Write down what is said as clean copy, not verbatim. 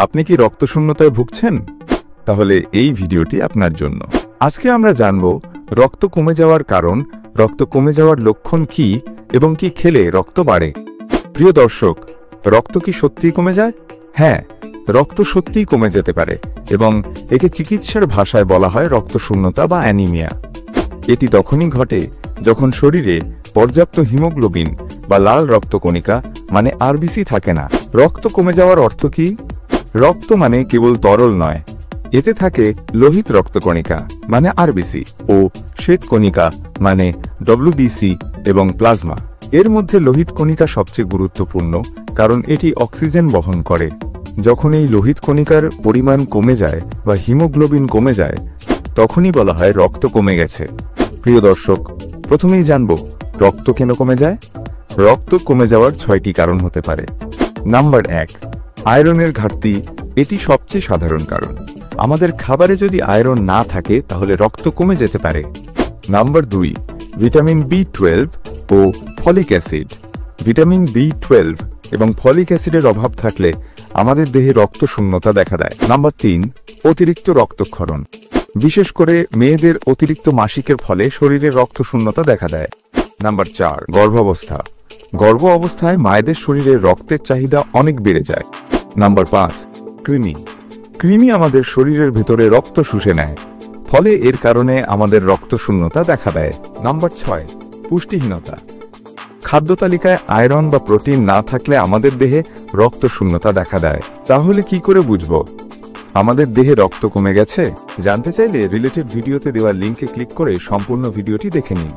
আপনি কি রক্তশূন্যতায় ভুগছেন? তাহলে এই ভিডিওটি আপনার জন্য। আজকে আমরা জানব রক্ত কমে যাওয়ার কারণ, রক্ত কমে যাওয়ার লক্ষণ কি এবং কি খেলে রক্ত বাড়ে। প্রিয় দর্শক, রক্ত কি সত্যিই কমে যায়? হ্যাঁ, রক্ত সত্যিই কমে যেতে পারে এবং একে চিকিৎসার ভাষায় বলা হয় রক্তশূন্যতা বা অ্যানিমিয়া। এটি তখনই ঘটে যখন শরীরে পর্যাপ্ত হিমোগ্লোবিন বা লাল রক্তকণিকা মানে আরবিসি থাকে না। রক্ত কমে যাওয়ার অর্থ কি? রক্ত মানে কেবল তরল নয়, এতে থাকে লোহিত রক্তকণিকা মানে আরবিসি ও শ্বেতকণিকা মানে ডব্লিউবিসি এবং প্লাজমা। এর মধ্যে লোহিত কণিকা সবচেয়ে গুরুত্বপূর্ণ, কারণ এটি অক্সিজেন বহন করে। যখন এই লোহিত কণিকার পরিমাণ কমে যায় বা হিমোগ্লোবিন কমে যায়, তখনই বলা হয় রক্ত কমে গেছে। প্রিয় দর্শক, প্রথমেই জানব রক্ত কেন কমে যায়। রক্ত কমে যাওয়ার 6টি কারণ হতে পারে। নাম্বার 1, আয়রনের ঘাটতি। এটি সবচেয়ে সাধারণ কারণ। আমাদের খাবারে যদি আয়রন না থাকে তাহলে রক্ত কমে যেতে পারে। নাম্বার 2, ভিটামিন B12 ও ফলিক অ্যাসিড। ভিটামিন B12 এবং ফলিক অ্যাসিডের অভাব থাকলে আমাদের দেহে রক্তশূন্যতা দেখা দেয়। নাম্বার 3, অতিরিক্ত রক্তক্ষরণ। বিশেষ করে মেয়েদের অতিরিক্ত মাসিকের ফলে শরীরে রক্তশূন্যতা দেখা দেয়। নাম্বার 4, গর্ভাবস্থা। গর্ভ অবস্থায় মায়েদের শরীরে রক্তের চাহিদা অনেক বেড়ে যায়। নাম্বার 5, কৃমি। কৃমি আমাদের শরীরের ভেতরে রক্ত শুষে নেয়, ফলে এর কারণে আমাদের রক্তশূন্যতা দেখা দেয়। নাম্বার 6, পুষ্টিহীনতা। খাদ্য তালিকায় আয়রন বা প্রোটিন না থাকলে আমাদের দেহে রক্তশূন্যতা দেখা দেয়। তাহলে কি করে বুঝব আমাদের দেহে রক্ত কমে গেছে? জানতে চাইলে রিলেটেড ভিডিওতে দেওয়া লিঙ্কে ক্লিক করে সম্পূর্ণ ভিডিওটি দেখে নিন।